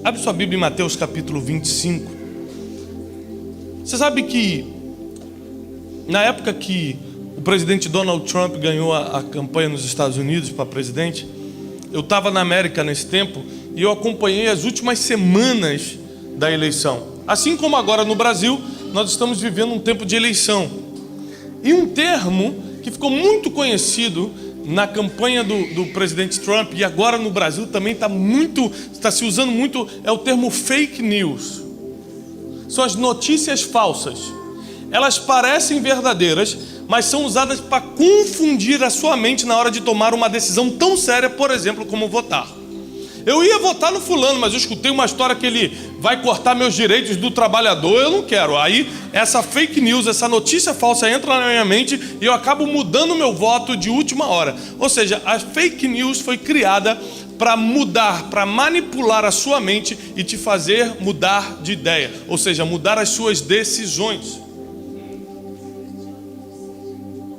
Abre sua Bíblia em Mateus capítulo 25. Você sabe que na época que o presidente Donald Trump ganhou a campanha nos Estados Unidos para presidente, eu estava na América nesse tempo e eu acompanhei as últimas semanas da eleição. Assim como agora no Brasil, nós estamos vivendo um tempo de eleição. E um termo que ficou muito conhecido na campanha do presidente Trump e agora no Brasil também está se usando muito, é o termo fake news. São as notícias falsas. Elas parecem verdadeiras, mas são usadas para confundir a sua mente na hora de tomar uma decisão tão séria, por exemplo, como votar. Eu ia votar no fulano, mas eu escutei uma história que ele vai cortar meus direitos do trabalhador, eu não quero. Aí essa fake news, essa notícia falsa entra na minha mente e eu acabo mudando o meu voto de última hora. Ou seja, a fake news foi criada para mudar, para manipular a sua mente e te fazer mudar de ideia. Ou seja, mudar as suas decisões.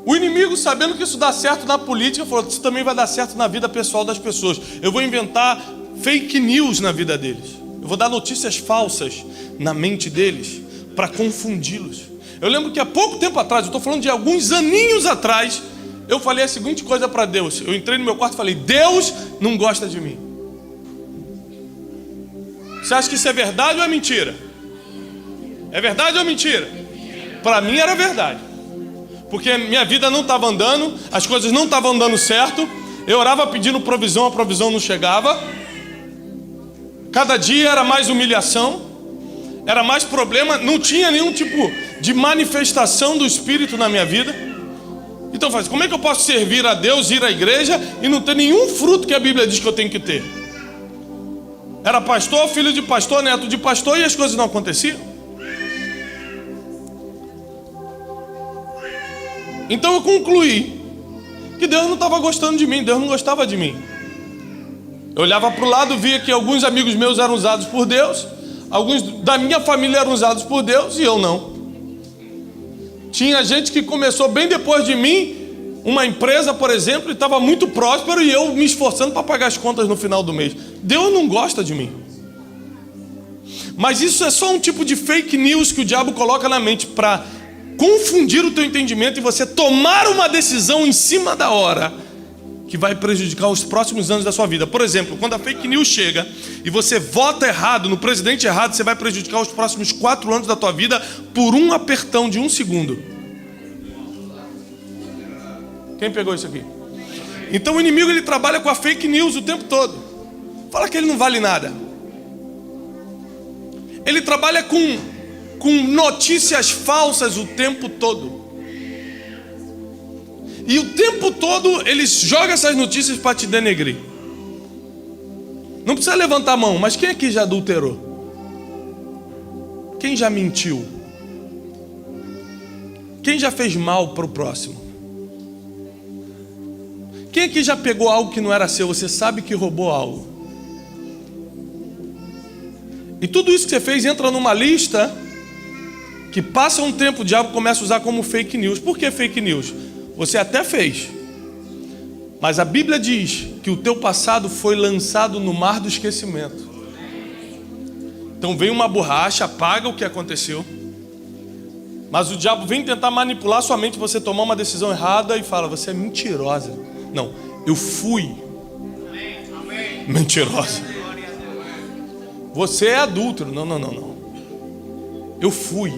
O inimigo, sabendo que isso dá certo na política, falou que isso também vai dar certo na vida pessoal das pessoas. Eu vou inventar fake news na vida deles. Eu vou dar notícias falsas na mente deles para confundi-los. Eu lembro que há pouco tempo atrás, eu estou falando de alguns aninhos atrás, eu falei a seguinte coisa para Deus. Eu entrei no meu quarto e falei: Deus não gosta de mim. Você acha que isso é verdade ou é mentira? É verdade ou é mentira? Para mim era verdade. Porque minha vida não estava andando, as coisas não estavam andando certo. Eu orava pedindo provisão, a provisão não chegava. Cada dia era mais humilhação, era mais problema, não tinha nenhum tipo de manifestação do Espírito na minha vida. Então como é que eu posso servir a Deus, ir à igreja e não ter nenhum fruto que a Bíblia diz que eu tenho que ter? Era pastor, filho de pastor, neto de pastor, e as coisas não aconteciam. Então eu concluí que Deus não estava gostando de mim, Deus não gostava de mim. Eu olhava para o lado, via que alguns amigos meus eram usados por Deus, alguns da minha família eram usados por Deus e eu não. Tinha gente que começou bem depois de mim, uma empresa, por exemplo, e estava muito próspero e eu me esforçando para pagar as contas no final do mês. Deus não gosta de mim. Mas isso é só um tipo de fake news que o diabo coloca na mente para confundir o teu entendimento e você tomar uma decisão em cima da hora que vai prejudicar os próximos anos da sua vida. Por exemplo, quando a fake news chega e você vota errado, no presidente errado, você vai prejudicar os próximos 4 anos da tua vida por um apertão de 1 segundo. Quem pegou isso aqui? Então o inimigo, ele trabalha com a fake news o tempo todo. Fala que ele não vale nada. Ele trabalha com notícias falsas o tempo todo. E o tempo todo ele joga essas notícias para te denegrir. Não precisa levantar a mão, mas quem aqui já adulterou? Quem já mentiu? Quem já fez mal para o próximo? Quem aqui já pegou algo que não era seu? Você sabe que roubou algo. E tudo isso que você fez entra numa lista que passa um tempo, o diabo começa a usar como fake news. Por que fake news? Você até fez, mas a Bíblia diz que o teu passado foi lançado no mar do esquecimento. Então vem uma borracha, apaga o que aconteceu, mas o diabo vem tentar manipular sua mente, você tomar uma decisão errada e fala: você é mentirosa. Não, eu fui mentirosa. Você é adúltero. Não. Eu fui.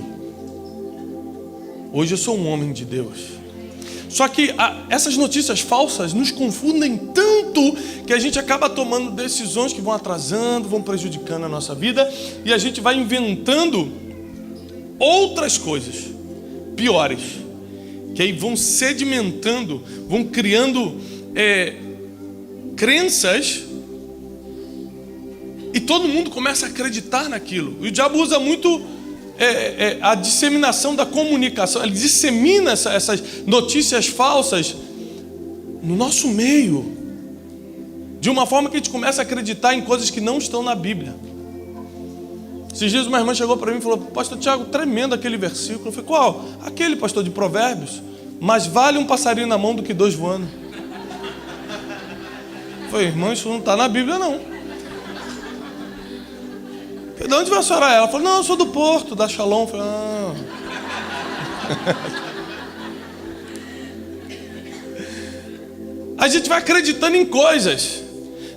Hoje eu sou um homem de Deus. Só que essas notícias falsas nos confundem tanto que a gente acaba tomando decisões que vão atrasando, vão prejudicando a nossa vida, e a gente vai inventando outras coisas piores, que aí vão sedimentando, vão criando crenças, e todo mundo começa a acreditar naquilo. E o diabo usa muito a disseminação da comunicação. Ele dissemina essas notícias falsas no nosso meio, de uma forma que a gente começa a acreditar em coisas que não estão na Bíblia. Esses dias uma irmã chegou para mim e falou: pastor Tiago, tremendo aquele versículo. Eu falei: qual? Aquele, pastor, de Provérbios. Mais vale um passarinho na mão do que 2 voando. Eu falei: irmão, isso não está na Bíblia não. De onde vai a senhora? Ela falou, não, eu sou do Porto, da Shalom. Eu falei, ah. A gente vai acreditando em coisas.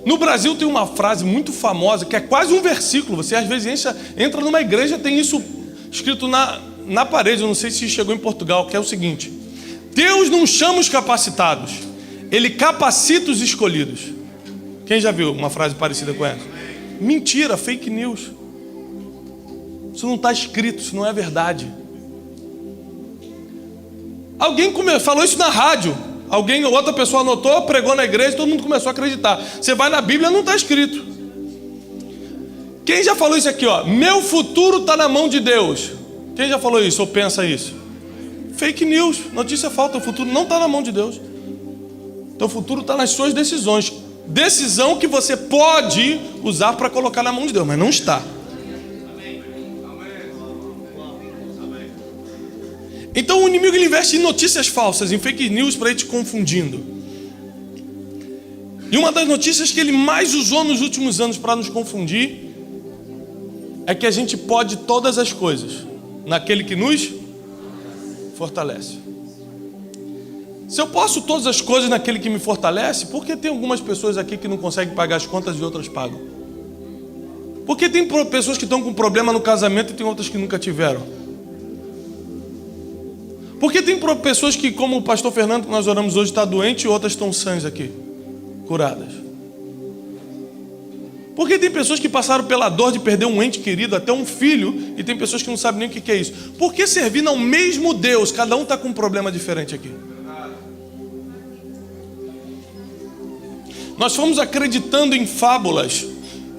No Brasil tem uma frase muito famosa, que é quase um versículo. Você às vezes entra numa igreja, tem isso escrito na parede, eu não sei se chegou em Portugal, que é o seguinte: Deus não chama os capacitados, Ele capacita os escolhidos. Quem já viu uma frase parecida com essa? Mentira, fake news. Isso não está escrito, isso não é verdade. Alguém falou isso na rádio. Outra pessoa anotou, pregou na igreja, todo mundo começou a acreditar. Você vai na Bíblia, não está escrito. Quem já falou isso aqui, ó? Meu futuro está na mão de Deus. Quem já falou isso ou pensa isso? Fake news, notícia falta, o futuro não está na mão de Deus. Então o futuro está nas suas decisões. Decisão que você pode usar para colocar na mão de Deus, mas não está. Então o inimigo ele investe em notícias falsas, em fake news para ir te confundindo. E uma das notícias que ele mais usou nos últimos anos para nos confundir é que a gente pode todas as coisas naquele que nos fortalece. Se eu posso todas as coisas naquele que me fortalece, por que tem algumas pessoas aqui que não conseguem pagar as contas e outras pagam? Por que tem pessoas que estão com problema no casamento e tem outras que nunca tiveram? Porque tem pessoas que, como o pastor Fernando que nós oramos hoje, está doente e outras estão sãs aqui, curadas. Porque tem pessoas que passaram pela dor de perder um ente querido, até um filho, e tem pessoas que não sabem nem o que é isso. Por que servir ao mesmo Deus? Cada um está com um problema diferente aqui. Nós fomos acreditando em fábulas,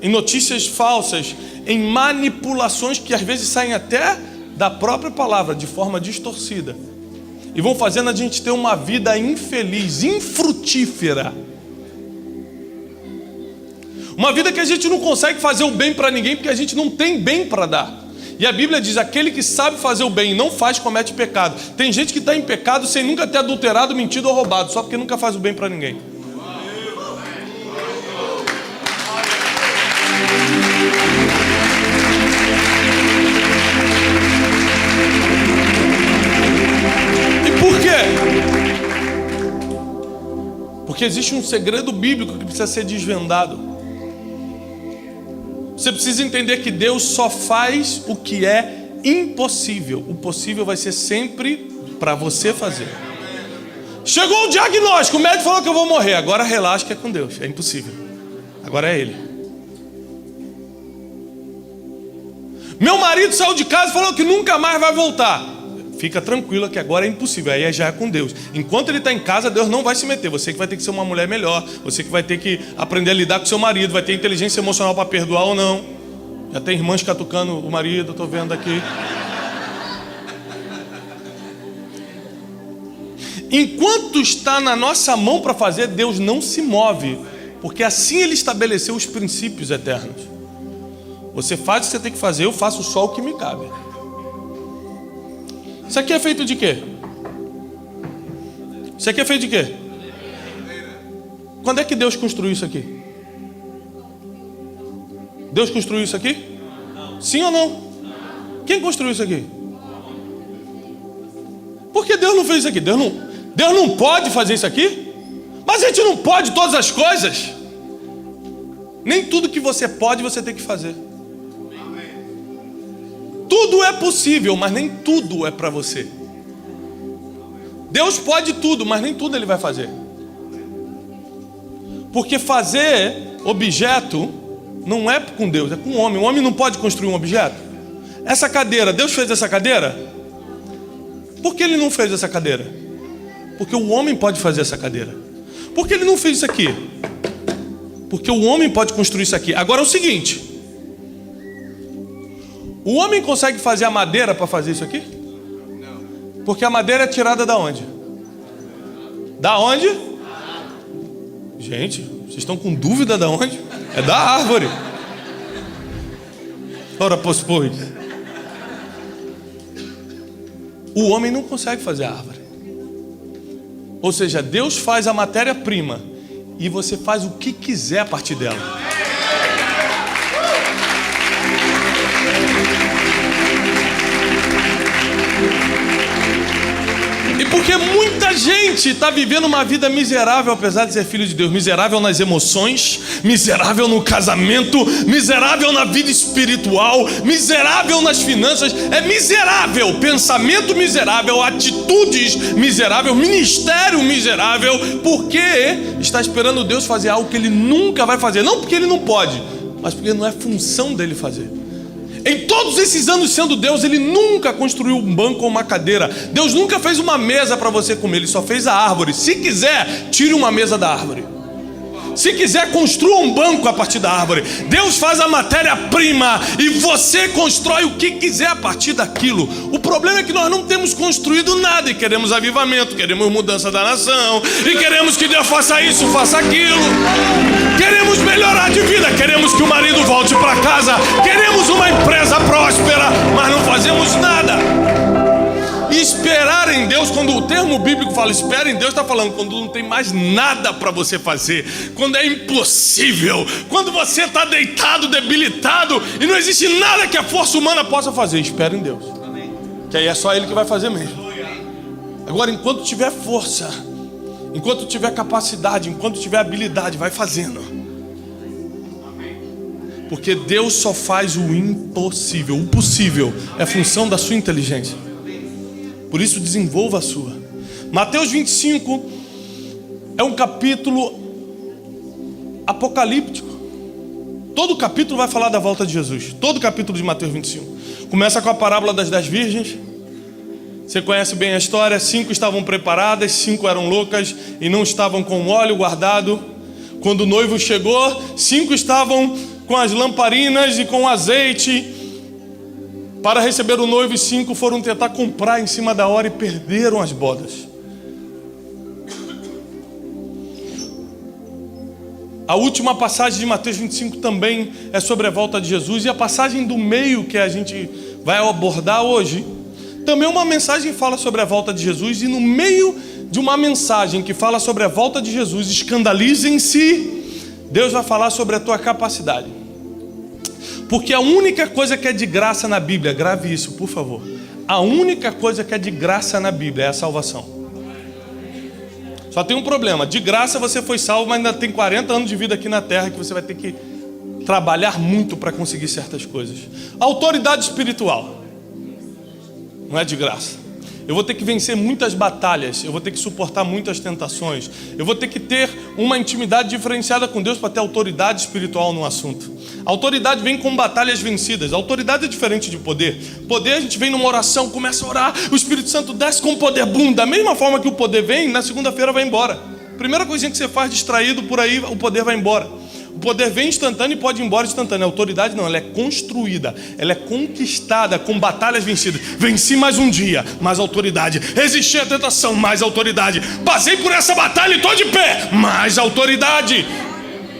em notícias falsas, em manipulações que às vezes saem até da própria palavra, de forma distorcida. E vão fazendo a gente ter uma vida infeliz, infrutífera. Uma vida que a gente não consegue fazer o bem para ninguém, porque a gente não tem bem para dar. E a Bíblia diz, aquele que sabe fazer o bem e não faz, comete pecado. Tem gente que está em pecado sem nunca ter adulterado, mentido ou roubado, só porque nunca faz o bem para ninguém. Por quê? Porque existe um segredo bíblico que precisa ser desvendado. Você precisa entender que Deus só faz o que é impossível. O possível vai ser sempre para você fazer. Chegou o diagnóstico, o médico falou que eu vou morrer. Agora relaxa que é com Deus, é impossível. Agora é Ele. Meu marido saiu de casa e falou que nunca mais vai voltar. Fica tranquila que agora é impossível, aí já é com Deus. Enquanto ele está em casa, Deus não vai se meter. Você que vai ter que ser uma mulher melhor, você que vai ter que aprender a lidar com seu marido, vai ter inteligência emocional para perdoar ou não. Já tem irmãs catucando o marido, estou vendo aqui. Enquanto está na nossa mão para fazer, Deus não se move, porque assim Ele estabeleceu os princípios eternos. Você faz o que você tem que fazer, eu faço só o que me cabe. Isso aqui é feito de quê? Isso aqui é feito de quê? Quando é que Deus construiu isso aqui? Deus construiu isso aqui? Sim ou não? Quem construiu isso aqui? Por que Deus não fez isso aqui? Deus não pode fazer isso aqui? Mas a gente não pode todas as coisas. Nem tudo que você pode, você tem que fazer. Tudo é possível, mas nem tudo é para você. Deus pode tudo, mas nem tudo Ele vai fazer. Porque fazer objeto não é com Deus, é com o homem. O homem não pode construir um objeto. Essa cadeira, Deus fez essa cadeira? Por que Ele não fez essa cadeira? Porque o homem pode fazer essa cadeira. Por que Ele não fez isso aqui? Porque o homem pode construir isso aqui. Agora é o seguinte: o homem consegue fazer a madeira para fazer isso aqui? Não. Porque a madeira é tirada da onde? Da onde? Gente, vocês estão com dúvida da onde? É da árvore. Ora, pois. O homem não consegue fazer a árvore. Ou seja, Deus faz a matéria-prima e você faz o que quiser a partir dela. Porque muita gente está vivendo uma vida miserável, apesar de ser filho de Deus. Miserável nas emoções, miserável no casamento, miserável na vida espiritual, miserável nas finanças. É miserável, pensamento miserável, atitudes miserável, ministério miserável, porque está esperando Deus fazer algo que Ele nunca vai fazer. Não porque Ele não pode, mas porque não é função dele fazer. Em todos esses anos sendo Deus, Ele nunca construiu um banco ou uma cadeira. Deus nunca fez uma mesa para você comer, Ele só fez a árvore. Se quiser, tire uma mesa da árvore. Se quiser, construa um banco a partir da árvore. Deus faz a matéria-prima e você constrói o que quiser a partir daquilo. O problema é que nós não temos construído nada e queremos avivamento, queremos mudança da nação, e queremos que Deus faça isso, faça aquilo. Queremos melhorar de vida, queremos que o marido volte para casa, queremos uma empresa próspera, mas não fazemos nada. E esperar em Deus, quando o termo bíblico fala espera em Deus, está falando quando não tem mais nada para você fazer, quando é impossível, quando você está deitado, debilitado, e não existe nada que a força humana possa fazer. Espera em Deus, que aí é só Ele que vai fazer mesmo. Agora, enquanto tiver força, enquanto tiver capacidade, enquanto tiver habilidade, vai fazendo. Porque Deus só faz o impossível. O possível é função da sua inteligência. Por isso, desenvolva a sua. Mateus 25 é um capítulo apocalíptico. Todo capítulo vai falar da volta de Jesus. Todo capítulo de Mateus 25. Começa com a parábola das 10 virgens. Você conhece bem a história. 5 estavam preparadas, 5 eram loucas e não estavam com óleo guardado. Quando o noivo chegou, 5 estavam com as lamparinas e com azeite para receber o noivo, e 5 foram tentar comprar em cima da hora e perderam as bodas. A última passagem de Mateus 25 também é sobre a volta de Jesus, e a passagem do meio que a gente vai abordar hoje também é uma mensagem que fala sobre a volta de Jesus. E no meio de uma mensagem que fala sobre a volta de Jesus, escandalizem-se, Deus vai falar sobre a tua capacidade. Porque a única coisa que é de graça na Bíblia, grave isso, por favor. A única coisa que é de graça na Bíblia é a salvação. Só tem um problema: de graça você foi salvo, mas ainda tem 40 anos de vida aqui na terra que você vai ter que trabalhar muito para conseguir certas coisas. Autoridade espiritual não é de graça. Eu vou ter que vencer muitas batalhas, eu vou ter que suportar muitas tentações, eu vou ter que ter uma intimidade diferenciada com Deus para ter autoridade espiritual no assunto. A autoridade vem com batalhas vencidas. A autoridade é diferente de poder. Poder, a gente vem numa oração, começa a orar, o Espírito Santo desce com poder, bum. Da mesma forma que o poder vem, na segunda-feira vai embora. Primeira coisinha que você faz distraído por aí, o poder vai embora. O poder vem instantâneo e pode ir embora instantâneo. A autoridade não, ela é construída, ela é conquistada com batalhas vencidas. Venci mais um dia, mais autoridade. Resisti à tentação, mais autoridade. Passei por essa batalha e estou de pé, mais autoridade.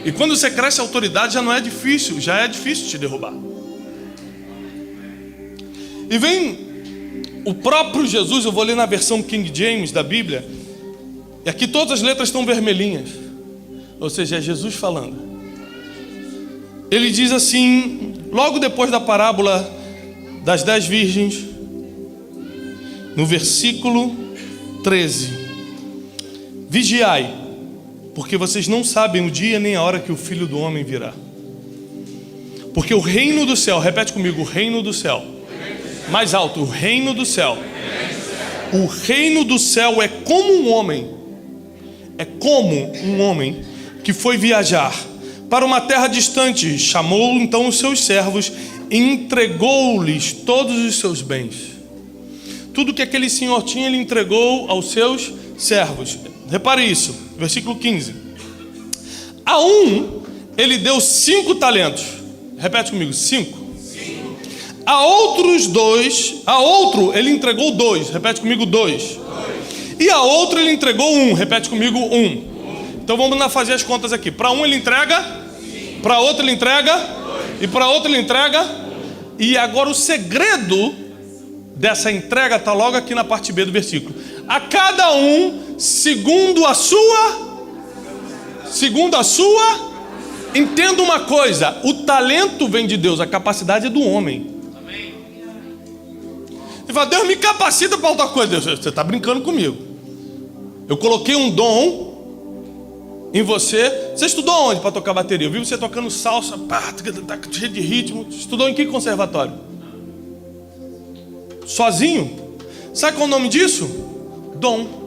E quando você cresce a autoridade, já não é difícil, já é difícil te derrubar. E vem o próprio Jesus, eu vou ler na versão King James da Bíblia, e aqui todas as letras estão vermelhinhas, ou seja, é Jesus falando. Ele diz assim, logo depois da parábola das 10 virgens, no versículo 13: vigiai, porque vocês não sabem o dia nem a hora que o Filho do Homem virá. Porque o reino do céu, repete comigo, o reino do céu. Mais alto, o reino do céu. O reino do céu é como um homem. É como um homem que foi viajar para uma terra distante. Chamou então os seus servos e entregou-lhes todos os seus bens. Tudo que aquele senhor tinha, ele entregou aos seus servos. Repare isso, versículo 15. A um ele deu 5 talentos. Repete comigo, 5. A outros 2. A outro ele entregou 2. Repete comigo, 2. E a outro ele entregou 1. Repete comigo, 1. Então vamos lá fazer as contas aqui. Para um ele entrega, para outro ele entrega, e para outro ele entrega. E agora o segredo dessa entrega está logo aqui na parte B do versículo. A cada um segundo a sua, entenda uma coisa: o talento vem de Deus, a capacidade é do homem. Ele fala, Deus me capacita para outra coisa. Deus, você está brincando comigo. Eu coloquei um dom em você. Você estudou onde para tocar bateria? Eu vi você tocando salsa, pá, cheio de ritmo. Estudou em que conservatório? Sozinho? Sabe qual é o nome disso? Dom.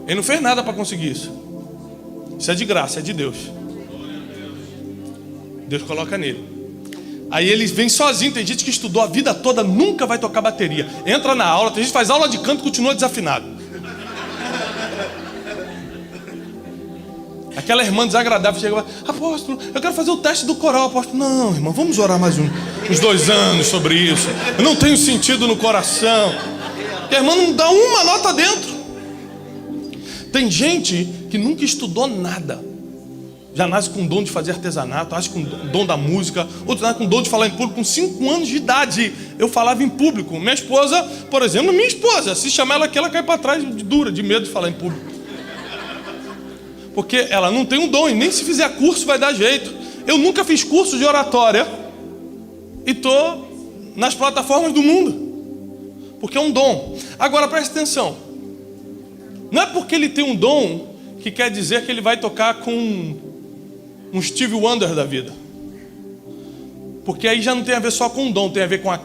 Ele não fez nada para conseguir isso. Isso é de graça, é de Deus. Deus coloca nele. Aí ele vem sozinho. Tem gente que estudou a vida toda, nunca vai tocar bateria. Entra na aula, tem gente que faz aula de canto e continua desafinado. Aquela irmã desagradável chega e fala: apóstolo, eu quero fazer o teste do coral. Apóstolo: não, irmão, vamos orar mais uns 2 anos sobre isso. Eu não tenho sentido no coração. Porque a irmã não dá uma nota dentro. Tem gente que nunca estudou nada, já nasce com o dom de fazer artesanato, nasce com o dom da música, outro nasce com o dom de falar em público. Com 5 anos de idade eu falava em público. Minha esposa, por exemplo, se chamar ela aqui, ela cai para trás dura, de medo de falar em público. Porque ela não tem um dom, e nem se fizer curso vai dar jeito. Eu nunca fiz curso de oratória e estou nas plataformas do mundo, porque é um dom. Agora preste atenção, não é porque ele tem um dom que quer dizer que ele vai tocar com um Steve Wonder da vida. Porque aí já não tem a ver só com o dom, tem a ver com a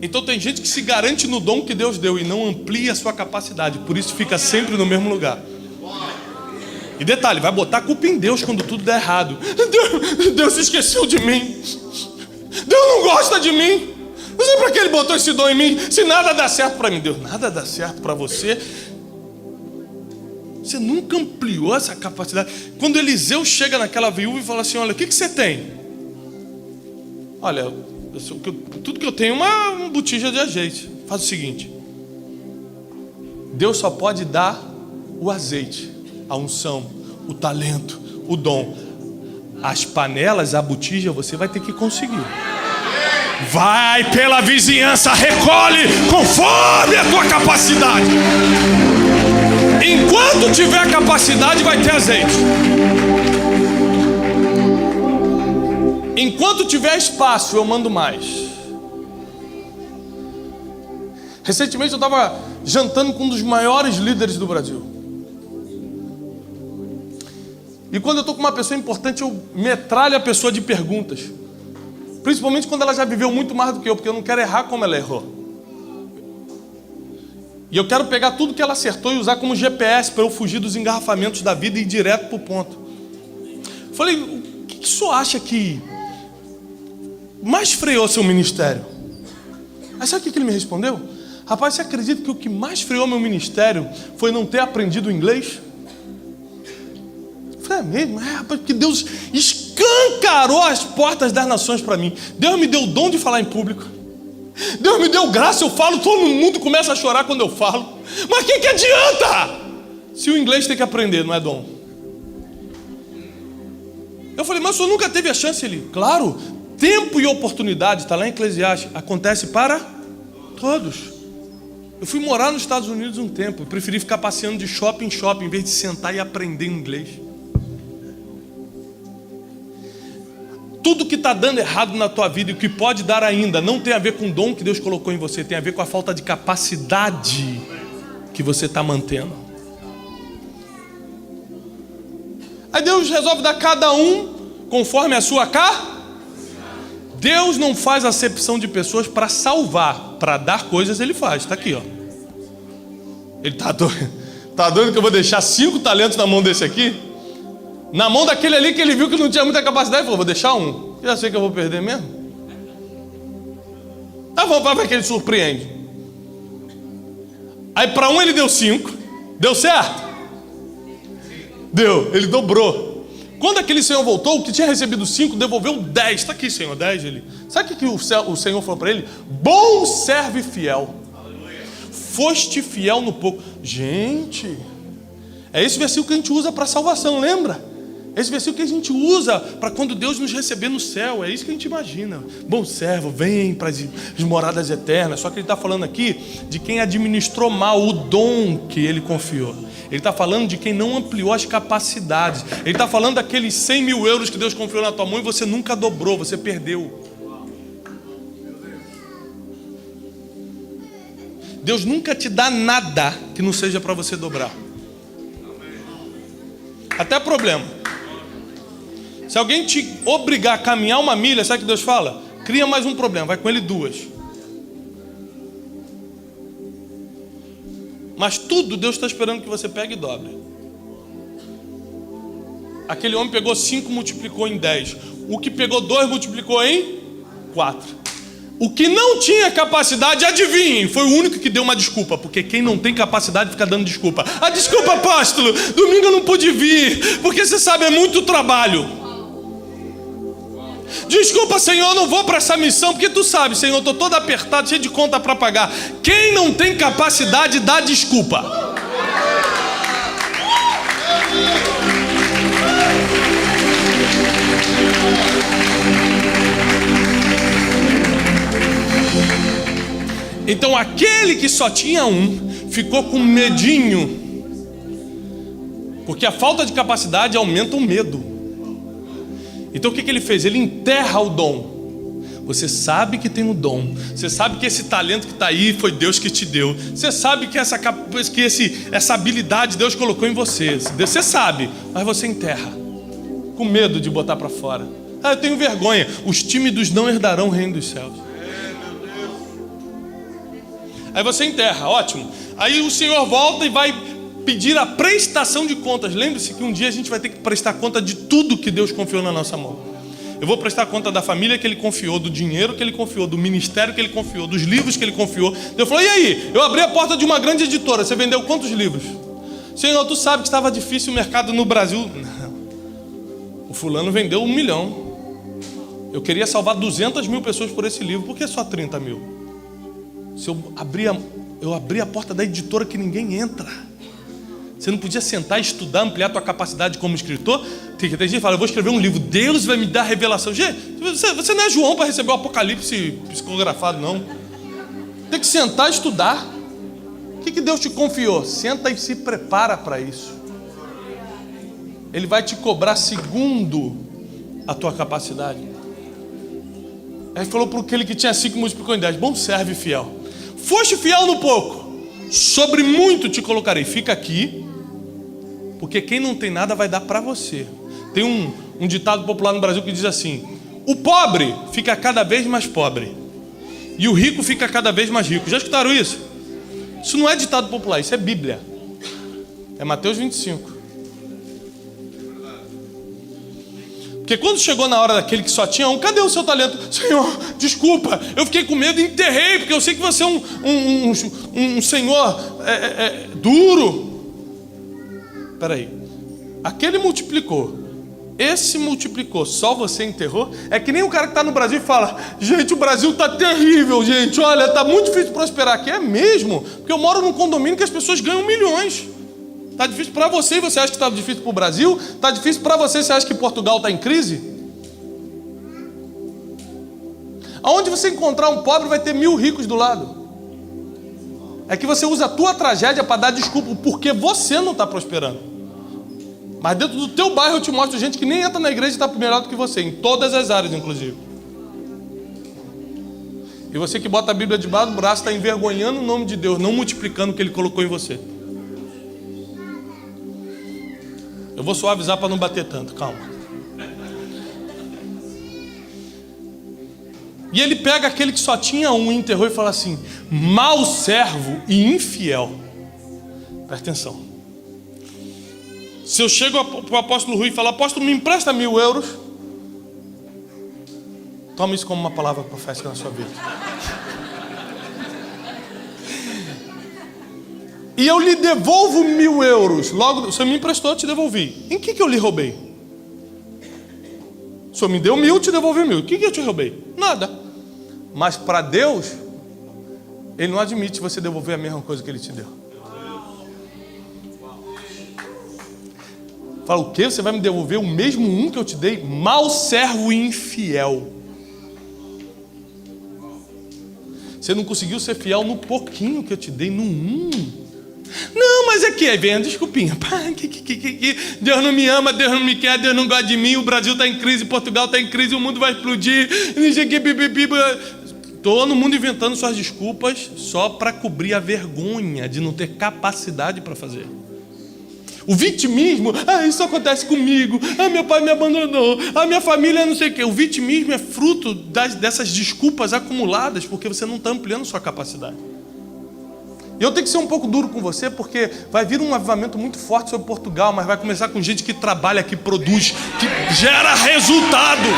Então tem gente que se garante no dom que Deus deu e não amplia a sua capacidade, por isso fica sempre no mesmo lugar. E detalhe, vai botar a culpa em Deus quando tudo der errado. Deus se esqueceu de mim. Deus não gosta de mim. Não sei para que ele botou esse dom em mim, se nada dá certo para mim. Deus, nada dá certo para você. Você nunca ampliou essa capacidade. Quando Eliseu chega naquela viúva e fala assim: olha, o que você tem? Olha, tudo que eu tenho é uma botija de azeite. Faz o seguinte: Deus só pode dar o azeite, a unção, o talento, o dom. As panelas, a botija, você vai ter que conseguir. Vai pela vizinhança, recolhe conforme a tua capacidade. Enquanto tiver capacidade, vai ter azeite. Enquanto tiver espaço, eu mando mais. Recentemente eu estava jantando com um dos maiores líderes do Brasil. E quando eu estou com uma pessoa importante, eu metralho a pessoa de perguntas. Principalmente quando ela já viveu muito mais do que eu, porque eu não quero errar como ela errou. E eu quero pegar tudo que ela acertou e usar como GPS para eu fugir dos engarrafamentos da vida e ir direto para o ponto. Falei: o que o senhor acha que mais freou seu ministério? Aí sabe o que ele me respondeu? Rapaz, você acredita que o que mais freou meu ministério foi não ter aprendido inglês? Eu falei: é mesmo? É, rapaz, porque Deus escancarou as portas das nações para mim. Deus me deu o dom de falar em público. Deus me deu graça, eu falo, todo mundo começa a chorar quando eu falo. Mas o que adianta? Se o inglês tem que aprender, não é dom. Eu falei: mas o senhor nunca teve a chance? Ele: claro, tempo e oportunidade, está lá em Eclesiastes, acontece para todos. Eu fui morar nos Estados Unidos um tempo, eu preferi ficar passeando de shopping em shopping, em vez de sentar e aprender inglês. Tudo que está dando errado na tua vida e o que pode dar ainda não tem a ver com o dom que Deus colocou em você, tem a ver com a falta de capacidade que você está mantendo. Aí Deus resolve dar cada um conforme a sua Deus não faz acepção de pessoas para salvar, para dar coisas ele faz. Está aqui, ó. Ele está doido que eu vou deixar 5 talentos na mão desse aqui? Na mão daquele ali que ele viu que não tinha muita capacidade, ele falou: vou deixar um. Já sei que eu vou perder mesmo. Tá bom, vai que ele surpreende. Aí para um ele deu 5. Deu certo? Deu, ele dobrou. Quando aquele senhor voltou, o que tinha recebido 5 devolveu 10. Está aqui, senhor, 10 ele. Sabe o que o senhor falou para ele? Bom servo e fiel. Foste fiel no pouco. Gente, é esse versículo que a gente usa para salvação, lembra? Esse versículo que a gente usa para quando Deus nos receber no céu. É isso que a gente imagina. Bom servo, vem para as moradas eternas. Só que ele está falando aqui de quem administrou mal o dom que ele confiou. Ele está falando de quem não ampliou as capacidades. Ele está falando daqueles 100 mil euros que Deus confiou na tua mão e você nunca dobrou, você perdeu. Deus nunca te dá nada que não seja para você dobrar. Até problema. Se alguém te obrigar a caminhar uma milha, sabe o que Deus fala? Cria mais um problema, vai com ele 2. Mas tudo Deus está esperando que você pegue e dobre. Aquele homem pegou 5, multiplicou em 10. O que pegou 2, multiplicou em 4. O que não tinha capacidade, adivinhem, foi o único que deu uma desculpa. Porque quem não tem capacidade fica dando desculpa. Desculpa, apóstolo, domingo eu não pude vir, porque você sabe, é muito trabalho. Desculpa, Senhor, eu não vou para essa missão, porque tu sabe, Senhor, eu estou todo apertado, cheio de conta para pagar. Quem não tem capacidade dá desculpa. Então aquele que só tinha um ficou com medinho, porque a falta de capacidade aumenta o medo. Então o que ele fez? Ele enterra o dom. Você sabe que tem um dom, você sabe que esse talento que está aí foi Deus que te deu, você sabe que essa habilidade Deus colocou em você, você sabe, mas você enterra, com medo de botar para fora. Eu tenho vergonha. Os tímidos não herdarão o reino dos céus. Aí você enterra, ótimo. Aí o Senhor volta e vai pedir a prestação de contas. Lembre-se que um dia a gente vai ter que prestar conta de tudo que Deus confiou na nossa mão. Eu vou prestar conta da família que Ele confiou, do dinheiro que Ele confiou, do ministério que Ele confiou, dos livros que Ele confiou. Deus falou, e aí? Eu abri a porta de uma grande editora, você vendeu quantos livros? Senhor, tu sabe que estava difícil o mercado no Brasil. Não. O fulano vendeu 1 milhão. Eu queria salvar 200 mil pessoas por esse livro, por que só 30 mil? Se eu abri a porta da editora que ninguém entra. Você não podia sentar e estudar, ampliar a tua capacidade como escritor? Tem gente que fala, eu vou escrever um livro, Deus vai me dar revelação. Gente, você não é João para receber o Apocalipse psicografado, não. Tem que sentar e estudar. O que Deus te confiou? Senta e se prepara para isso. Ele vai te cobrar segundo a tua capacidade. Aí falou para aquele que tinha 5, multiplicou em 10. Bom servo e fiel. Foste fiel no pouco, sobre muito te colocarei. Fica aqui, porque quem não tem nada vai dar para você. Tem um ditado popular no Brasil que diz assim: o pobre fica cada vez mais pobre e o rico fica cada vez mais rico. Já escutaram isso? Isso não é ditado popular, isso é Bíblia. É Mateus 25. Porque quando chegou na hora daquele que só tinha um, cadê o seu talento? Senhor, desculpa, eu fiquei com medo e enterrei, porque eu sei que você é um Senhor duro. Espera aí, aquele multiplicou, esse multiplicou, só você enterrou? É que nem o cara que está no Brasil e fala, gente, o Brasil está terrível, gente, olha, está muito difícil prosperar aqui. É mesmo, porque eu moro num condomínio que as pessoas ganham milhões. Está difícil para você e você acha que está difícil para o Brasil? Está difícil para você, você acha que Portugal está em crise? Aonde você encontrar um pobre vai ter 1000 ricos do lado. É que você usa a tua tragédia para dar desculpa porque você não está prosperando. Mas dentro do teu bairro eu te mostro gente que nem entra na igreja e está melhor do que você, em todas as áreas inclusive. E você que bota a Bíblia debaixo do braço está envergonhando o nome de Deus, não multiplicando o que Ele colocou em você. Eu vou suavizar para não bater tanto, calma. E ele pega aquele que só tinha um, enterrou e fala assim: mau servo e infiel. Presta atenção. Se eu chego para o apóstolo Rui e falo, apóstolo, me empresta 1000 euros. Toma isso como uma palavra profética na sua vida. E eu lhe devolvo 1000 euros. Logo, você me emprestou, eu te devolvi. Em que eu lhe roubei? O senhor me deu 1000, eu te devolvi 1000. O que eu te roubei? Nada. Mas para Deus, Ele não admite você devolver a mesma coisa que Ele te deu. Fala, o quê? Você vai me devolver o mesmo um que eu te dei? Mau servo e infiel. Você não conseguiu ser fiel no pouquinho que eu te dei, no Não, mas é que aí vem a desculpinha. Deus não me ama, Deus não me quer, Deus não gosta de mim, o Brasil está em crise, Portugal está em crise, o mundo vai explodir. Todo mundo inventando suas desculpas só para cobrir a vergonha de não ter capacidade para fazer. O vitimismo, isso acontece comigo, meu pai me abandonou, a minha família não sei o quê. O vitimismo é fruto dessas desculpas acumuladas, porque você não está ampliando sua capacidade. E eu tenho que ser um pouco duro com você, porque vai vir um avivamento muito forte sobre Portugal, mas vai começar com gente que trabalha, que produz, que gera resultado.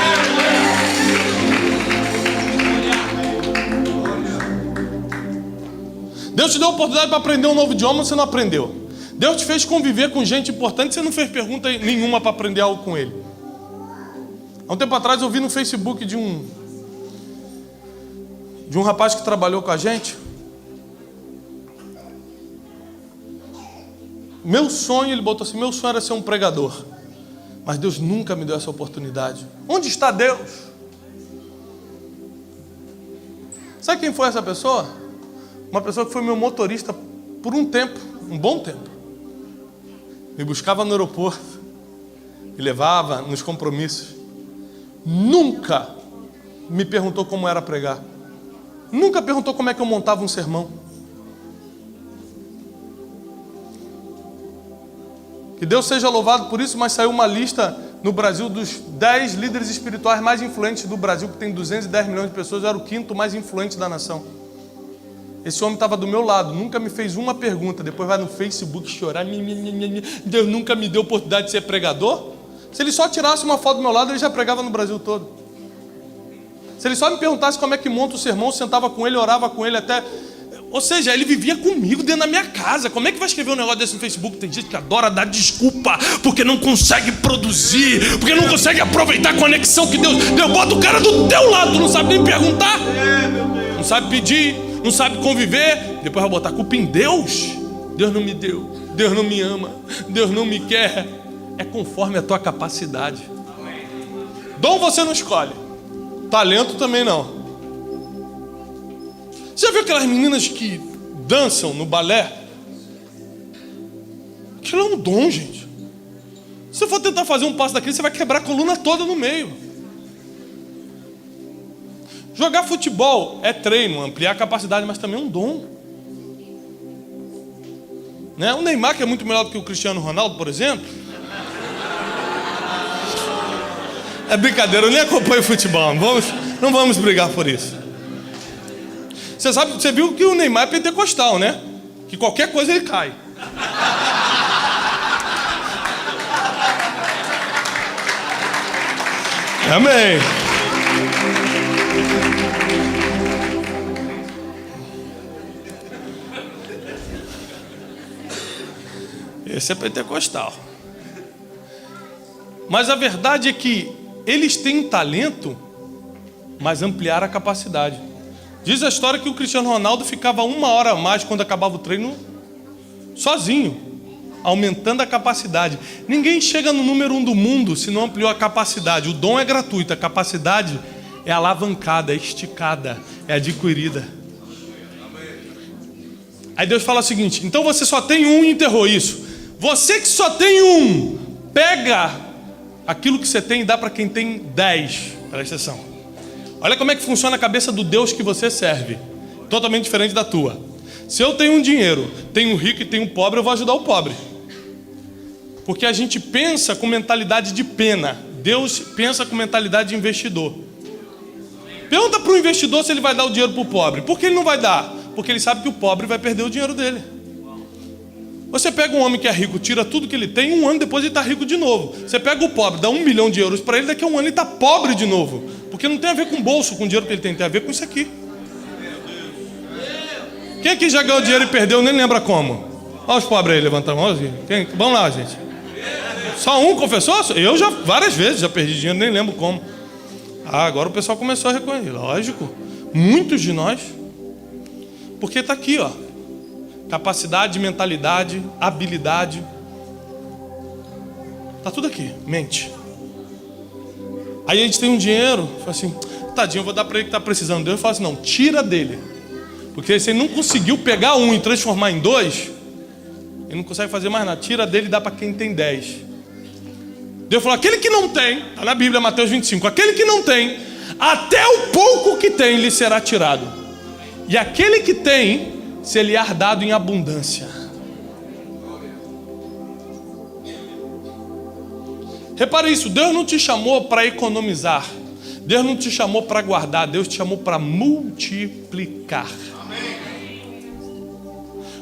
Deus te deu a oportunidade para aprender um novo idioma, você não aprendeu. Deus te fez conviver com gente importante, você não fez pergunta nenhuma para aprender algo com ele. Há um tempo atrás eu vi no Facebook de um rapaz que trabalhou com a gente. Meu sonho, ele botou assim, meu sonho era ser um pregador. Mas Deus nunca me deu essa oportunidade. Onde está Deus? Sabe quem foi essa pessoa? Uma pessoa que foi meu motorista por um tempo, um bom tempo. Me buscava no aeroporto, me levava nos compromissos. Nunca me perguntou como era pregar. Nunca perguntou como é que eu montava um sermão. Que Deus seja louvado por isso, mas saiu uma lista no Brasil dos 10 líderes espirituais mais influentes do Brasil, que tem 210 milhões de pessoas, eu era o 5º mais influente da nação. Esse homem estava do meu lado, nunca me fez uma pergunta. Depois vai no Facebook chorar. Deus nunca me deu oportunidade de ser pregador. Se ele só tirasse uma foto do meu lado, ele já pregava no Brasil todo. Se ele só me perguntasse como é que monta o sermão, eu sentava com ele, orava com ele até... Ou seja, ele vivia comigo dentro da minha casa. Como é que vai escrever um negócio desse no Facebook? Tem gente que adora dar desculpa porque não consegue produzir, porque não consegue aproveitar a conexão que Deus bota o cara do teu lado, tu não sabe nem perguntar, não sabe pedir, não sabe conviver, depois vai botar a culpa em Deus. Deus não me deu, Deus não me ama, Deus não me quer. É conforme a tua capacidade. Dom você não escolhe, talento também não. Você já viu aquelas meninas que dançam no balé? Aquilo é um dom, gente. Se você for tentar fazer um passo daquele, você vai quebrar a coluna toda no meio. Jogar futebol é treino, ampliar a capacidade, mas também é um dom. Né? O Neymar, que é muito melhor do que o Cristiano Ronaldo, por exemplo. É brincadeira, eu nem acompanho futebol. Não vamos brigar por isso. Você viu que o Neymar é pentecostal, né? Que qualquer coisa ele cai. Amém. Esse é pentecostal. Mas a verdade é que eles têm talento, mas ampliaram a capacidade. Diz a história que o Cristiano Ronaldo ficava 1 hora a mais quando acabava o treino, sozinho, aumentando a capacidade. Ninguém chega no número 1 do mundo se não ampliou a capacidade. O dom é gratuito, a capacidade é alavancada, é esticada, é adquirida. Aí Deus fala o seguinte, então você só tem um e enterrou isso. Você que só tem um, pega aquilo que você tem e dá para quem tem 10. Presta atenção. Olha como é que funciona a cabeça do Deus que você serve. Totalmente diferente da tua. Se eu tenho um dinheiro, tenho um rico e tenho um pobre, eu vou ajudar o pobre. Porque a gente pensa com mentalidade de pena. Deus pensa com mentalidade de investidor. Pergunta para o investidor se ele vai dar o dinheiro para o pobre. Por que ele não vai dar? Porque ele sabe que o pobre vai perder o dinheiro dele. Você pega um homem que é rico, tira tudo que ele tem, 1 ano depois ele está rico de novo. Você pega o pobre, dá 1 milhão de euros para ele, daqui a 1 ano ele está pobre de novo. Porque não tem a ver com o bolso, com o dinheiro que ele tem a ver com isso aqui. Quem aqui já ganhou dinheiro e perdeu, nem lembra como? Olha os pobres aí, levanta a mão. Vamos lá, gente. Só um confessou? Eu já, várias vezes, já perdi dinheiro, nem lembro como. Agora o pessoal começou a reconhecer. Lógico, muitos de nós. Porque está aqui, ó. Capacidade, mentalidade, habilidade. Está tudo aqui, mente. Aí a gente tem um dinheiro, fala assim, tadinho, eu vou dar para ele que está precisando. Deus fala assim, não, tira dele. Porque se ele não conseguiu pegar 1 e transformar em 2, ele não consegue fazer mais nada. Tira dele e dá para quem tem 10. Deus falou, aquele que não tem, está na Bíblia, Mateus 25, aquele que não tem, até o pouco que tem lhe será tirado. E aquele que tem, se lhe há dado em abundância. Repare isso, Deus não te chamou para economizar. Deus não te chamou para guardar. Deus te chamou para multiplicar.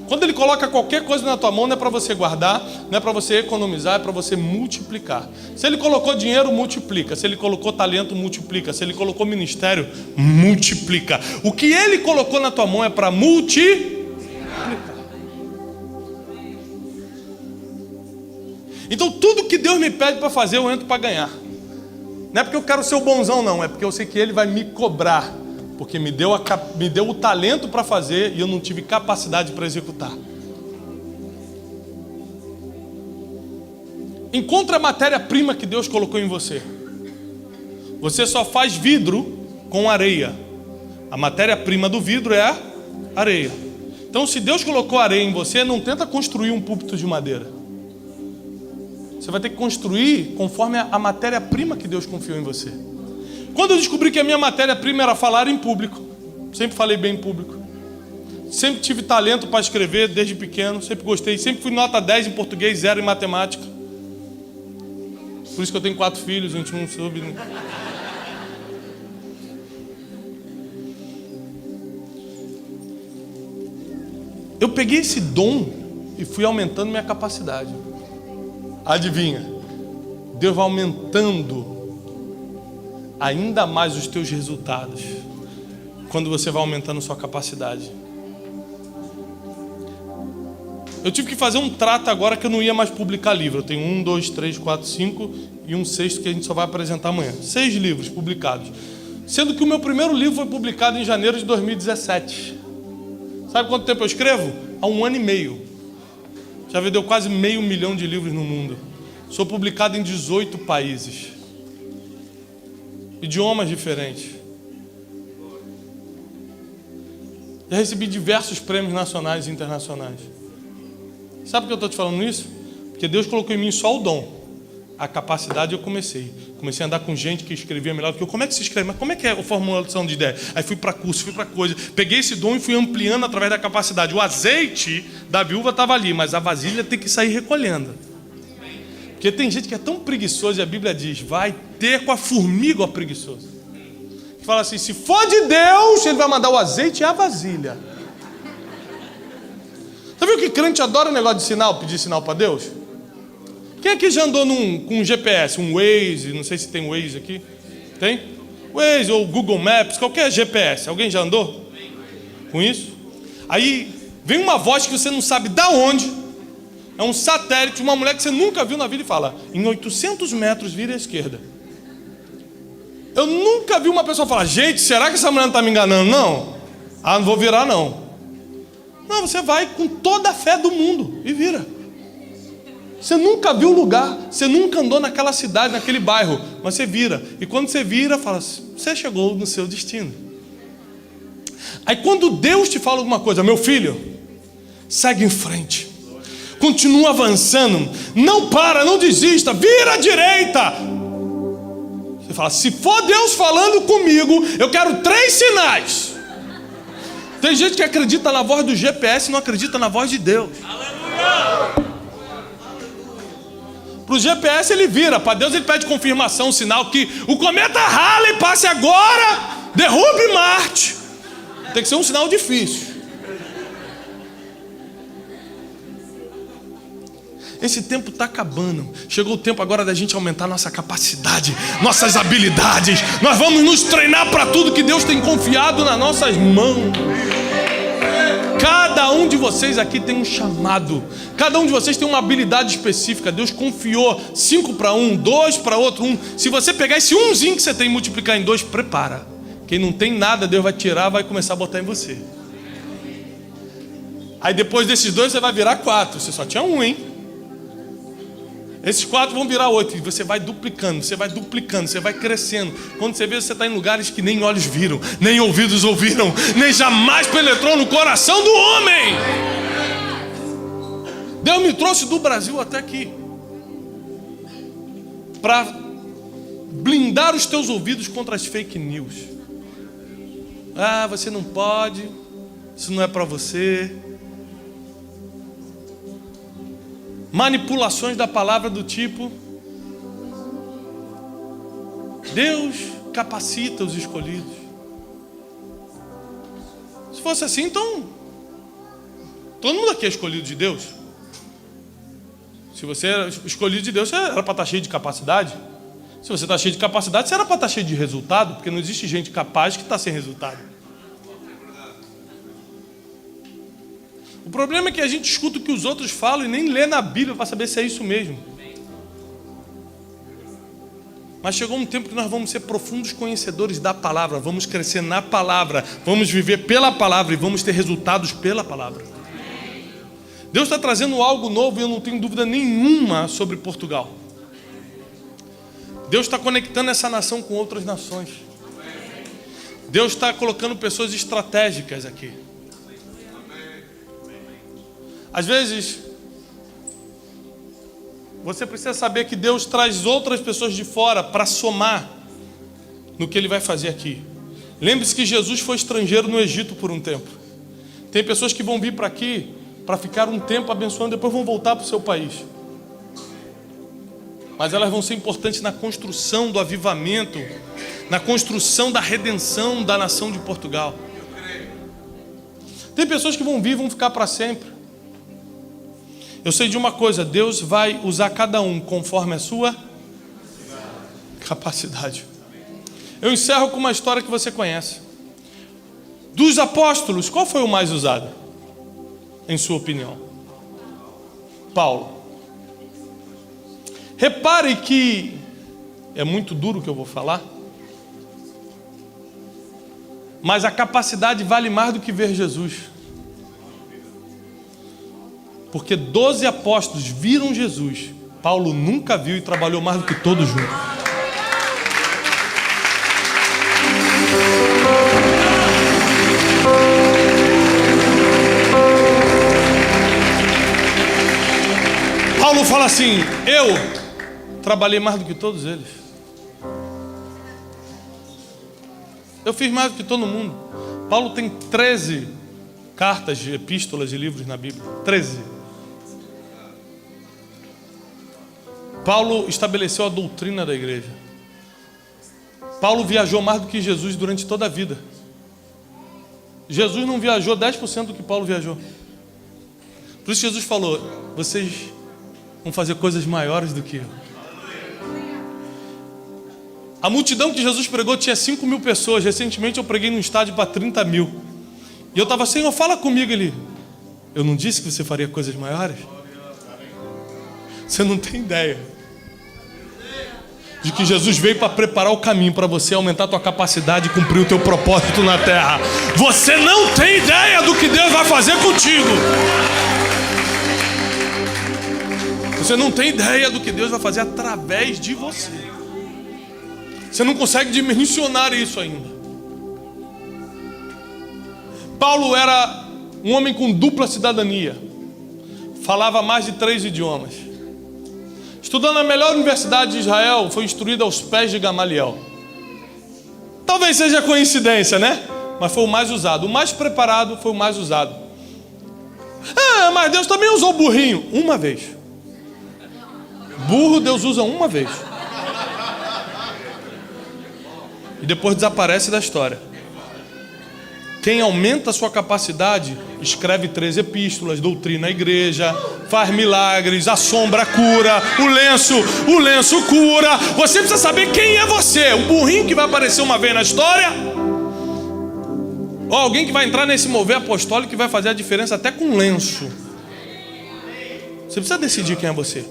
Quando Ele coloca qualquer coisa na tua mão, não é para você guardar, não é para você economizar, é para você multiplicar. Se Ele colocou dinheiro, multiplica. Se Ele colocou talento, multiplica. Se Ele colocou ministério, multiplica. O que Ele colocou na tua mão é para multiplicar. Então tudo que Deus me pede para fazer, eu entro para ganhar. Não é porque eu quero ser o bonzão, não. É porque eu sei que Ele vai me cobrar. Porque me deu o talento para fazer e eu não tive capacidade para executar. Encontre a matéria-prima que Deus colocou em você. Você só faz vidro com areia. A matéria-prima do vidro é a areia. Então, se Deus colocou areia em você, não tenta construir um púlpito de madeira. Você vai ter que construir conforme a matéria-prima que Deus confiou em você. Quando eu descobri que a minha matéria-prima era falar em público, sempre falei bem em público, sempre tive talento para escrever desde pequeno, sempre gostei, sempre fui nota 10 em português, 0 em matemática. Por isso que eu tenho 4 filhos, a gente não soube. Eu peguei esse dom e fui aumentando minha capacidade. Adivinha? Deus vai aumentando ainda mais os teus resultados quando você vai aumentando sua capacidade. Eu tive que fazer um trato agora que eu não ia mais publicar livro. Eu tenho 1, 2, 3, 4, 5 e um sexto que a gente só vai apresentar amanhã. 6 livros publicados. Sendo que o meu primeiro livro foi publicado em janeiro de 2017. Sabe quanto tempo eu escrevo? Há 1 ano e meio. Já vendeu quase 500 mil de livros no mundo. Sou publicado em 18 países. Idiomas diferentes. Já recebi diversos prêmios nacionais e internacionais. Sabe por que eu estou te falando isso? Porque Deus colocou em mim só o dom. A capacidade eu comecei a andar com gente que escrevia melhor do que eu. Como é que se escreve? Mas como é que é a formulação de ideia? Aí fui para curso, fui para coisa. Peguei esse dom e fui ampliando através da capacidade. O azeite da viúva estava ali, mas a vasilha tem que sair recolhendo. Porque tem gente que é tão preguiçosa e a Bíblia diz, vai ter com a formiga, ó preguiçoso. Que fala assim, se for de Deus, Ele vai mandar o azeite e a vasilha. Você viu que crente adora o negócio de sinal, pedir sinal para Deus? Quem aqui já andou com um GPS, um Waze, não sei se tem Waze aqui? Tem? Waze ou Google Maps, qualquer GPS. Alguém já andou com isso? Aí vem uma voz que você não sabe de onde. É um satélite, uma mulher que você nunca viu na vida e fala, em 800 metros vira à esquerda. Eu nunca vi uma pessoa falar, gente, será que essa mulher não está me enganando? Não. Ah, não vou virar não. Não, você vai com toda a fé do mundo e vira. Você nunca viu o lugar, você nunca andou naquela cidade, naquele bairro, mas você vira. E quando você vira, fala, você chegou no seu destino. Aí quando Deus te fala alguma coisa, meu filho, segue em frente. Continua avançando, não para, não desista, vira à direita. Você fala, se for Deus falando comigo, eu quero 3 sinais. Tem gente que acredita na voz do GPS e não acredita na voz de Deus. Aleluia! Para o GPS ele vira, para Deus ele pede confirmação, sinal que o cometa Halley passe agora, derrube Marte. Tem que ser um sinal difícil. Esse tempo está acabando. Chegou o tempo agora da gente aumentar nossa capacidade, nossas habilidades. Nós vamos nos treinar para tudo que Deus tem confiado nas nossas mãos. Cada um de vocês aqui tem um chamado. Cada um de vocês tem uma habilidade específica. Deus confiou 5 para um, 2 para outro, 1. Se você pegar esse umzinho que você tem e multiplicar em 2, prepara. Quem não tem nada, Deus vai tirar, vai começar a botar em você. Aí depois desses 2 você vai virar 4. Você só tinha 1, hein? Esses 4 vão virar 8. E você vai duplicando, você vai crescendo. Quando você vê, você está em lugares que nem olhos viram, nem ouvidos ouviram, nem jamais penetrou no coração do homem. Deus me trouxe do Brasil até aqui para blindar os teus ouvidos contra as fake news. Ah, você não pode, isso não é para você. Manipulações da palavra do tipo: Deus capacita os escolhidos. Se fosse assim, então todo mundo aqui é escolhido de Deus. Se você era escolhido de Deus, você era para estar cheio de capacidade. Se você está cheio de capacidade, você era para estar cheio de resultado, porque não existe gente capaz que está sem resultado. O problema é que a gente escuta o que os outros falam e nem lê na Bíblia para saber se é isso mesmo. Mas chegou um tempo que nós vamos ser profundos conhecedores da palavra, vamos crescer na palavra, vamos viver pela palavra e vamos ter resultados pela palavra. Deus está trazendo algo novo e eu não tenho dúvida nenhuma sobre Portugal. Deus está conectando essa nação com outras nações. Deus está colocando pessoas estratégicas aqui. Às vezes, você precisa saber que Deus traz outras pessoas de fora para somar no que Ele vai fazer aqui. Lembre-se que Jesus foi estrangeiro no Egito por um tempo. Tem pessoas que vão vir para aqui para ficar um tempo abençoando, depois vão voltar para o seu país. Mas elas vão ser importantes na construção do avivamento, na construção da redenção da nação de Portugal. Tem pessoas que vão vir e vão ficar para sempre. Eu sei de uma coisa: Deus vai usar cada um conforme a sua capacidade. Eu encerro com uma história que você conhece. Dos apóstolos, qual foi o mais usado, em sua opinião? Paulo. Repare que é muito duro o que eu vou falar, mas a capacidade vale mais do que ver Jesus. Porque 12 apóstolos viram Jesus, Paulo nunca viu e trabalhou mais do que todos juntos. Paulo fala assim: eu trabalhei mais do que todos eles. Eu fiz mais do que todo mundo. Paulo tem 13 cartas de epístolas e livros na Bíblia. 13. Paulo estabeleceu a doutrina da igreja. Paulo viajou mais do que Jesus durante toda a vida. Jesus não viajou 10% do que Paulo viajou. Por isso Jesus falou: vocês vão fazer coisas maiores do que eu. A multidão que Jesus pregou tinha 5.000 pessoas. Recentemente eu preguei num estádio para 30.000. E eu estava: Senhor, fala comigo. Ele: eu não disse que você faria coisas maiores? Você não tem ideia de que Jesus veio para preparar o caminho para você aumentar a tua capacidade e cumprir o teu propósito na terra. Você não tem ideia do que Deus vai fazer contigo. Você não tem ideia do que Deus vai fazer através de você. Você não consegue dimensionar isso ainda. Paulo era um homem com dupla cidadania. Falava mais de 3 idiomas. Estudando na melhor universidade de Israel, foi instruído aos pés de Gamaliel. Talvez seja coincidência, né? Mas foi o mais usado. O mais preparado foi o mais usado. Ah, mas Deus também usou burrinho. Uma vez. Burro Deus usa uma vez. E depois desaparece da história. Quem aumenta a sua capacidade, escreve 3 epístolas, doutrina a igreja, faz milagres, assombra, cura, o lenço cura. Você precisa saber quem é você. O burrinho que vai aparecer uma vez na história, ou alguém que vai entrar nesse mover apostólico que vai fazer a diferença até com lenço. Você precisa decidir quem é você.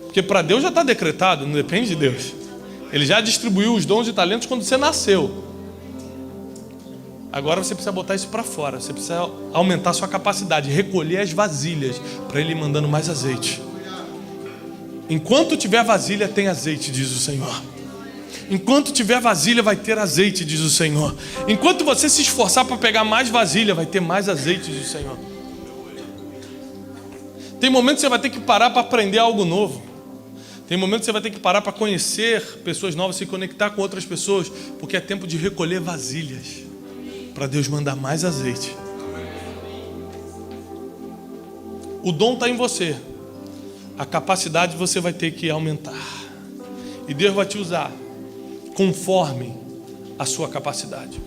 Porque para Deus já está decretado, não depende de Deus. Ele já distribuiu os dons e talentos quando você nasceu. Agora você precisa botar isso para fora. Você precisa aumentar a sua capacidade, recolher as vasilhas para Ele ir mandando mais azeite. Enquanto tiver vasilha, tem azeite, diz o Senhor. Enquanto tiver vasilha, vai ter azeite, diz o Senhor. Enquanto você se esforçar para pegar mais vasilha, vai ter mais azeite, diz o Senhor. Tem momentos que você vai ter que parar para aprender algo novo. Tem momentos que você vai ter que parar para conhecer pessoas novas, se conectar com outras pessoas, porque é tempo de recolher vasilhas, para Deus mandar mais azeite. O dom está em você, a capacidade você vai ter que aumentar, e Deus vai te usar conforme a sua capacidade.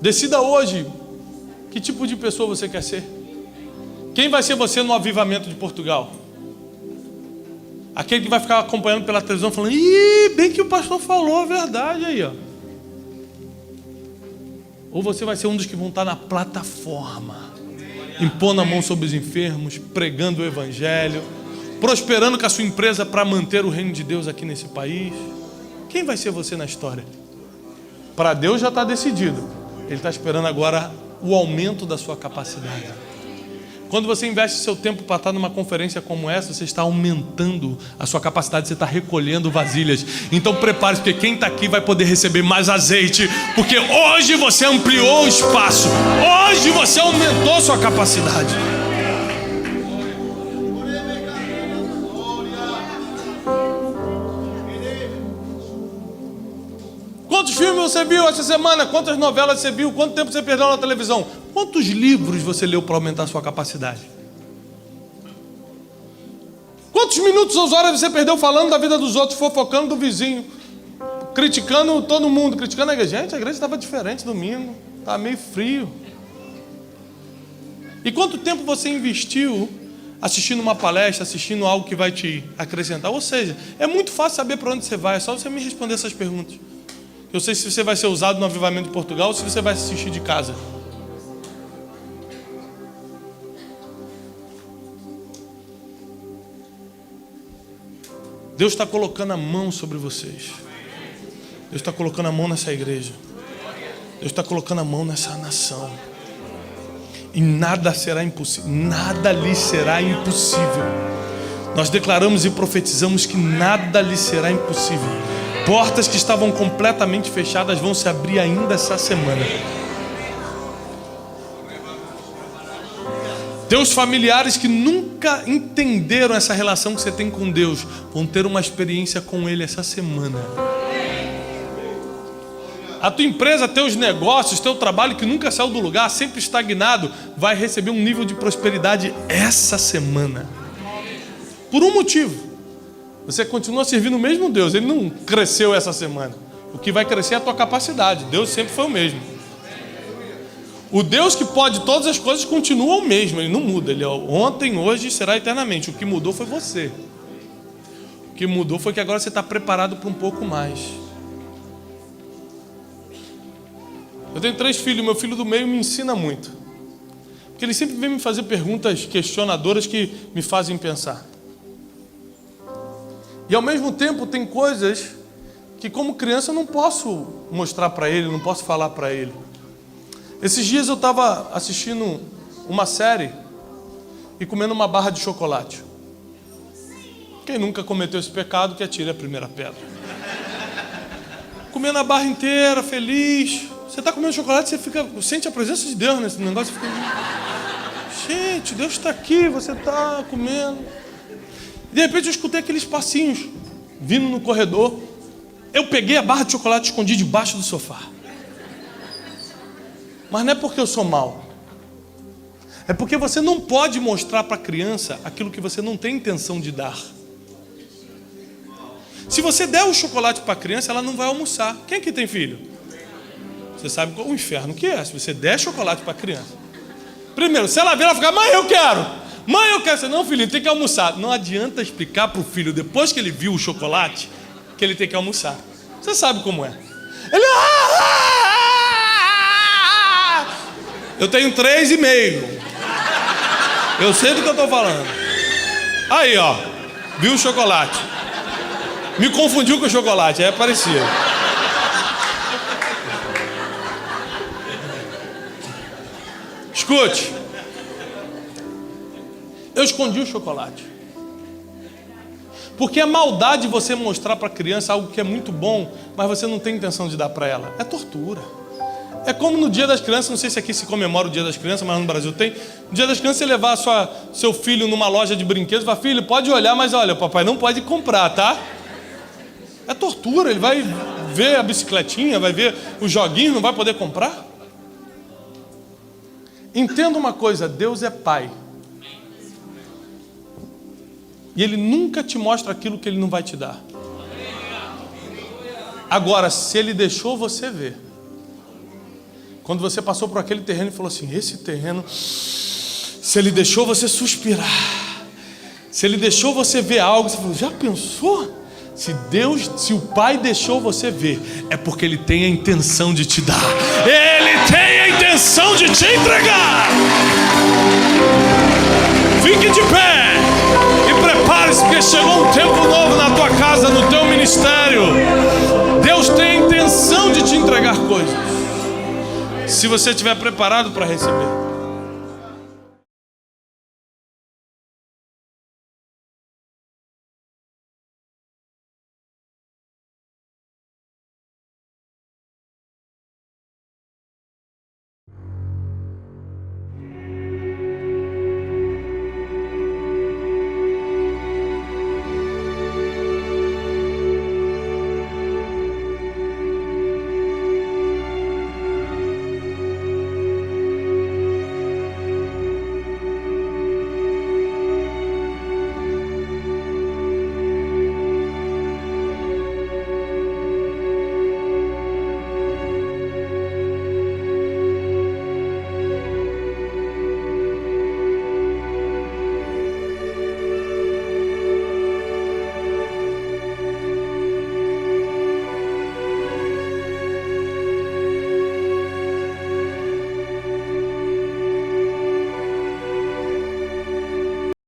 Decida hoje que tipo de pessoa você quer ser. Quem vai ser você no Avivamento de Portugal? Aquele que vai ficar acompanhando pela televisão falando: ih, bem que o pastor falou a verdade aí, ó. Ou você vai ser um dos que vão estar na plataforma, impondo a mão sobre os enfermos, pregando o evangelho, prosperando com a sua empresa para manter o reino de Deus aqui nesse país. Quem vai ser você na história? Para Deus já está decidido. Ele está esperando agora o aumento da sua capacidade. Quando você investe seu tempo para estar numa conferência como essa, você está aumentando a sua capacidade, você está recolhendo vasilhas. Então prepare-se, porque quem está aqui vai poder receber mais azeite, porque hoje você ampliou o espaço, hoje você aumentou a sua capacidade. Quantos filmes você viu essa semana? Quantas novelas você viu? Quanto tempo você perdeu na televisão? Quantos livros você leu para aumentar a sua capacidade? Quantos minutos ou horas você perdeu falando da vida dos outros, fofocando do vizinho, criticando todo mundo, criticando a igreja? Gente, a igreja estava diferente domingo, estava meio frio. E quanto tempo você investiu assistindo uma palestra, assistindo algo que vai te acrescentar? Ou seja, é muito fácil saber para onde você vai, é só você me responder essas perguntas. Eu sei se você vai ser usado no Avivamento de Portugal ou se você vai assistir de casa. Deus está colocando a mão sobre vocês. Deus está colocando a mão nessa igreja. Deus está colocando a mão nessa nação. E nada será impossível. Nada lhe será impossível. Nós declaramos e profetizamos que nada lhe será impossível. Portas que estavam completamente fechadas vão se abrir ainda essa semana. Teus familiares que nunca entenderam essa relação que você tem com Deus vão ter uma experiência com Ele essa semana. A tua empresa, teus negócios, teu trabalho que nunca saiu do lugar, sempre estagnado, vai receber um nível de prosperidade essa semana. Por um motivo. Você continua servindo o mesmo Deus. Ele não cresceu essa semana. O que vai crescer é a tua capacidade. Deus sempre foi o mesmo. O Deus que pode todas as coisas continua o mesmo. Ele não muda. Ele é ontem, hoje e será eternamente. O que mudou foi você. O que mudou foi que agora você está preparado para um pouco mais. Eu tenho 3 filhos. Meu filho do meio me ensina muito. Porque ele sempre vem me fazer perguntas questionadoras que me fazem pensar. E ao mesmo tempo tem coisas que como criança eu não posso mostrar para ele, não posso falar para ele. Esses dias eu estava assistindo uma série e comendo uma barra de chocolate. Quem nunca cometeu esse pecado que atire a primeira pedra. Comendo a barra inteira, feliz. Você está comendo chocolate, você sente a presença de Deus nesse negócio. Você fica, gente, Deus está aqui, você está comendo. De repente eu escutei aqueles passinhos vindo no corredor. Eu peguei a barra de chocolate e escondi debaixo do sofá. Mas não é porque eu sou mau. É porque você não pode mostrar para a criança aquilo que você não tem intenção de dar. Se você der o chocolate para a criança, ela não vai almoçar. Quem aqui tem filho? Você sabe qual o inferno que é se você der chocolate para a criança. Primeiro, se ela ver, ela fica, mãe, eu quero. Mãe, eu quero. Não, filho, tem que almoçar. Não adianta explicar para o filho, depois que ele viu o chocolate, que ele tem que almoçar. Você sabe como é. Ele... Eu tenho 3,5. Eu sei do que eu estou falando. Aí, ó. Viu o chocolate. Me confundiu com o chocolate. É parecido. Escute. Eu escondi o chocolate. Porque é maldade você mostrar para a criança algo que é muito bom, mas você não tem intenção de dar para ela. É tortura. É como no Dia das Crianças, não sei se aqui se comemora o Dia das Crianças, mas no Brasil tem. No Dia das Crianças, você levar seu filho numa loja de brinquedos e falar, filho, pode olhar, mas olha, o papai não pode comprar, tá? É tortura, ele vai ver a bicicletinha, vai ver os joguinhos, não vai poder comprar. Entenda uma coisa, Deus é Pai. E Ele nunca te mostra aquilo que Ele não vai te dar. Agora, se Ele deixou você ver, quando você passou por aquele terreno e falou assim, esse terreno, se Ele deixou você suspirar, se Ele deixou você ver algo, você falou, já pensou? Se o Pai deixou você ver, é porque Ele tem a intenção de te dar. Ele tem a intenção de te entregar. Fique de pé e prepare-se, porque chegou um tempo novo na tua casa, no teu ministério. Deus tem a intenção de te entregar coisas, se você estiver preparado para receber.